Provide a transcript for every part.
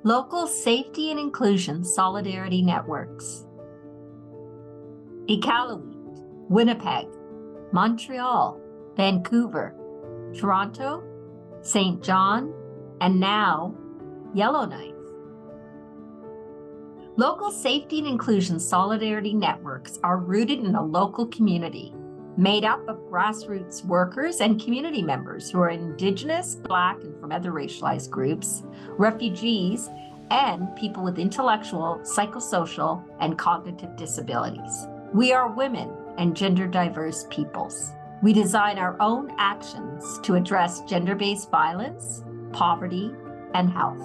Local Safety and Inclusion Solidarity Networks. Iqaluit, Winnipeg, Montreal, Vancouver, Toronto, St. John, and now Yellowknife. Local Safety and Inclusion Solidarity Networks are rooted in a local community made up of grassroots workers and community members who are Indigenous, Black, and from other racialized groups, refugees, and people with intellectual, psychosocial, and cognitive disabilities. We are women and gender diverse peoples. We design our own actions to address gender-based violence, poverty, and health.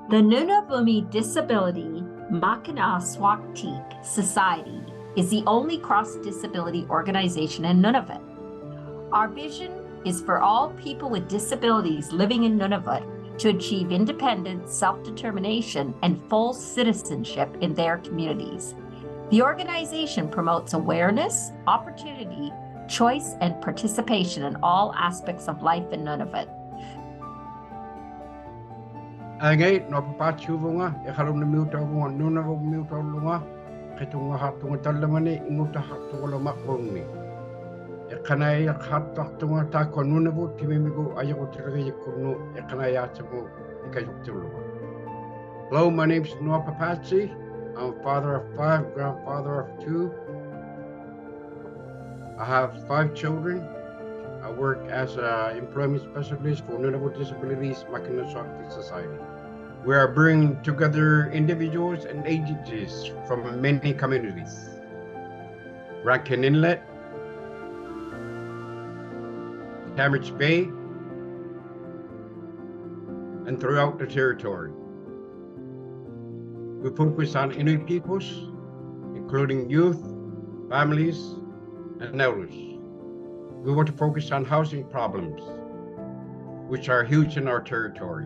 The Nunavummi Disability Makinaw-Swaktik Society is the only cross-disability organization in Nunavut. Our vision is for all people with disabilities living in Nunavut to achieve independence, self-determination, and full citizenship in their communities. The organization promotes awareness, opportunity, choice, and participation in all aspects of life in Nunavut. Angay no papachuvunga ekarum miutavunga nunavo miutavunga ketunga hatunga talamani inguta hatunga makoni ekanai hatunga ta konunavo timimigo ayako tirage kunu ekanai atamo ikayuktilu. Hello, my name's Noah Papachi. I'm father of 5, grandfather of 2. I have 5 children. I work as an employment specialist for Nunavut Disabilities Makinaw-Swaktik Society. We are bringing together individuals and agencies from many communities. Rankin Inlet, Cambridge Bay, and throughout the territory. We focus on Inuit peoples, including youth, families, and elders. We want to focus on housing problems, which are huge in our territory.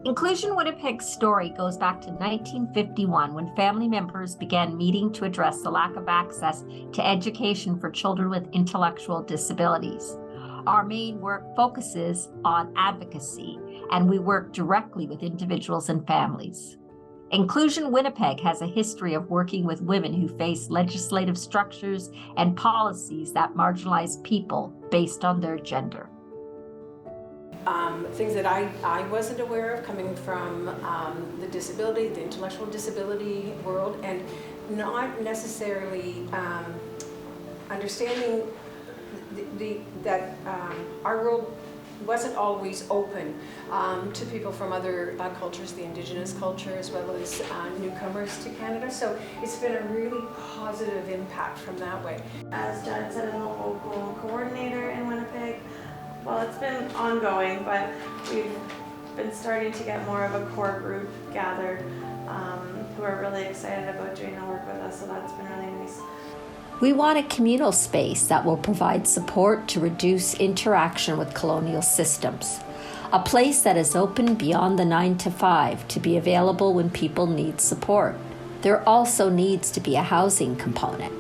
Inclusion Winnipeg's story goes back to 1951 when family members began meeting to address the lack of access to education for children with intellectual disabilities. Our main work focuses on advocacy, and we work directly with individuals and families. Inclusion Winnipeg has a history of working with women who face legislative structures and policies that marginalize people based on their gender. Things that I wasn't aware of coming from the intellectual disability world, and not necessarily understanding that our world wasn't always open to people from other cultures, the Indigenous culture, as well as newcomers to Canada. So it's been a really positive impact from that way. As John said, I'm the local coordinator in Winnipeg. Well, it's been ongoing, but we've been starting to get more of a core group gathered who are really excited about doing the work with us, so that's been really nice. We want a communal space that will provide support to reduce interaction with colonial systems. A place that is open beyond the 9 to 5 to be available when people need support. There also needs to be a housing component.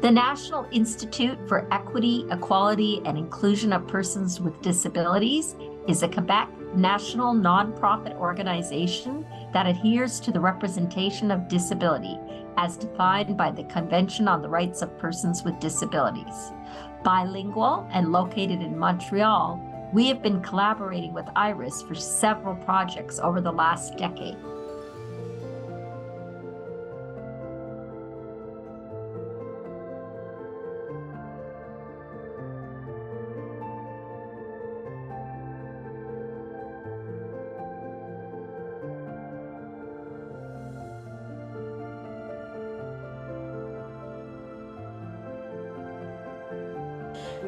The National Institute for Equity, Equality, and Inclusion of Persons with Disabilities is a Quebec national nonprofit organization that adheres to the representation of disability as defined by the Convention on the Rights of Persons with Disabilities. Bilingual and located in Montreal, we have been collaborating with IRIS for several projects over the last decade.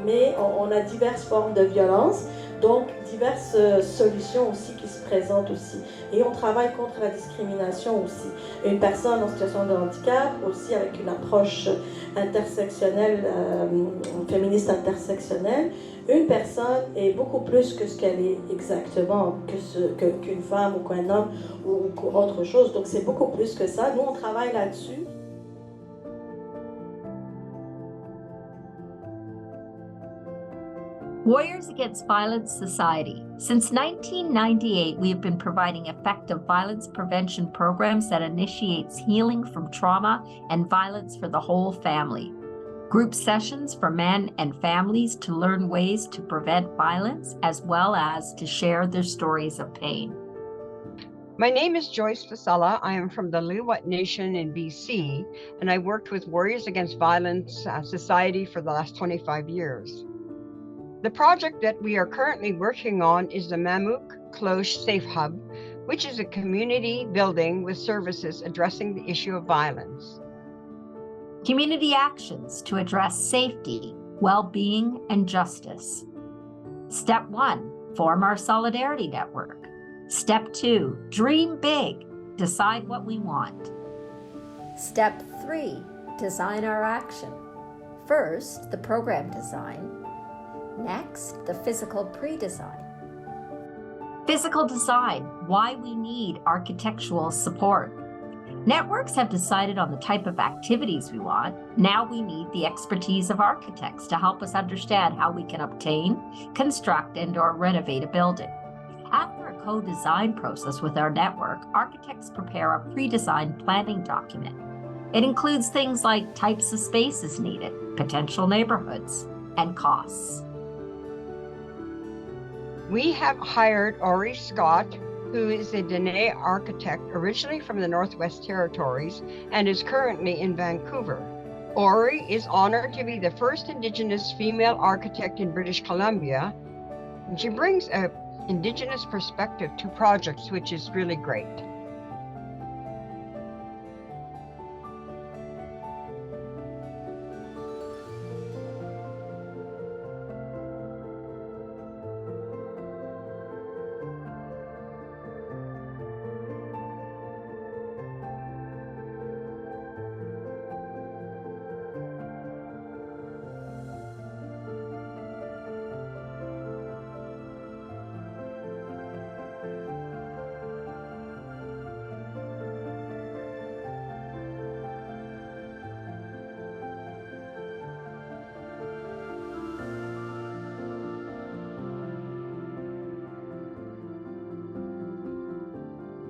Mais on a diverses formes de violence. Donc, diverses solutions aussi qui se présentent aussi. Et on travaille contre la discrimination aussi. Une personne en situation de handicap, aussi avec une approche intersectionnelle, féministe intersectionnelle, une personne est beaucoup plus que ce qu'elle est exactement, qu'une femme ou qu'un homme ou autre chose. Donc, c'est beaucoup plus que ça. Nous, on travaille là-dessus. Warriors Against Violence Society. Since 1998, we have been providing effective violence prevention programs that initiates healing from trauma and violence for the whole family. Group sessions for men and families to learn ways to prevent violence, as well as to share their stories of pain. My name is Joyce Fasella. I am from the Liwat Nation in BC, and I worked with Warriors Against Violence Society for the last 25 years. The project that we are currently working on is the Mamuk Cloche Safe Hub, which is a community building with services addressing the issue of violence. Community actions to address safety, well-being, and justice. Step 1, form our solidarity network. Step 2, dream big, decide what we want. Step 3, design our action. First, the program design. Next, the physical pre-design. Physical design, why we need architectural support. Networks have decided on the type of activities we want. Now we need the expertise of architects to help us understand how we can obtain, construct, and/or renovate a building. After a co-design process with our network, architects prepare a pre-designed planning document. It includes things like types of spaces needed, potential neighborhoods, and costs. We have hired Ori Scott, who is a Dene architect originally from the Northwest Territories and is currently in Vancouver. Ori is honored to be the first Indigenous female architect in British Columbia, and she brings an Indigenous perspective to projects, which is really great.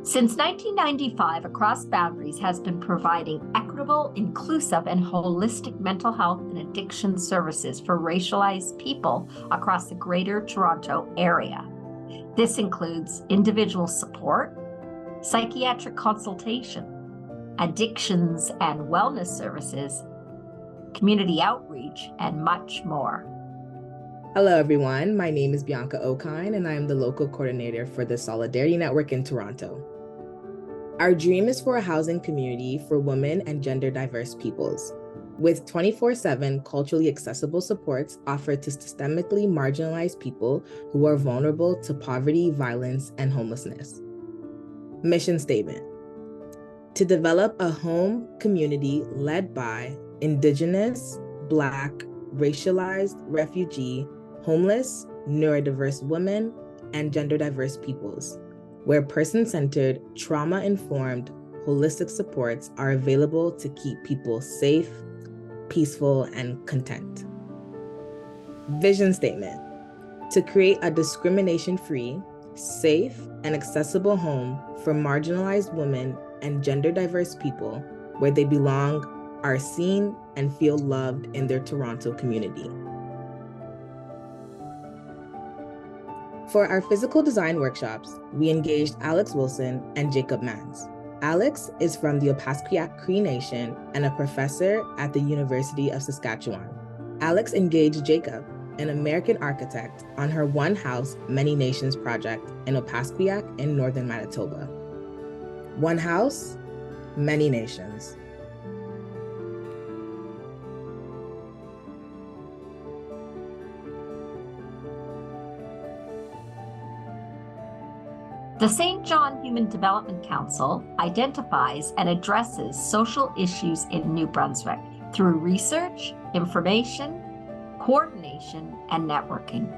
Since 1995, Across Boundaries has been providing equitable, inclusive, and holistic mental health and addiction services for racialized people across the Greater Toronto Area. This includes individual support, psychiatric consultation, addictions and wellness services, community outreach, and much more. Hello, everyone. My name is Bianca Okine, and I am the local coordinator for the Solidarity Network in Toronto. Our dream is for a housing community for women and gender diverse peoples, with 24/7 culturally accessible supports offered to systemically marginalized people who are vulnerable to poverty, violence, and homelessness. Mission statement: to develop a home community led by Indigenous, Black, racialized, refugee, homeless, neurodiverse women, and gender diverse peoples, where person-centered, trauma-informed, holistic supports are available to keep people safe, peaceful, and content. Vision statement: to create a discrimination-free, safe, and accessible home for marginalized women and gender diverse people where they belong, are seen, and feel loved in their Toronto community. For our physical design workshops, we engaged Alex Wilson and Jacob Mans. Alex is from the Opaskwayak Cree Nation and a professor at the University of Saskatchewan. Alex engaged Jacob, an American architect, on her One House, Many Nations project in Opaskwayak in northern Manitoba. One House, Many Nations. The St. John Human Development Council identifies and addresses social issues in New Brunswick through research, information, coordination, and networking.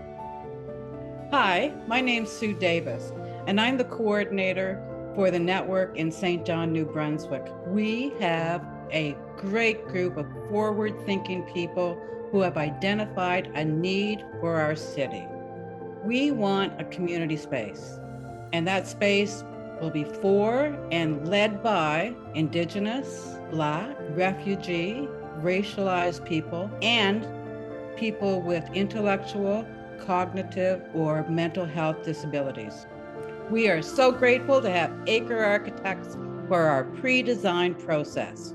Hi, my name's Sue Davis, and I'm the coordinator for the network in St. John, New Brunswick. We have a great group of forward-thinking people who have identified a need for our city. We want a community space, and that space will be for and led by Indigenous, Black, refugee, racialized people, and people with intellectual, cognitive, or mental health disabilities. We are so grateful to have Acre Architects for our pre-design process.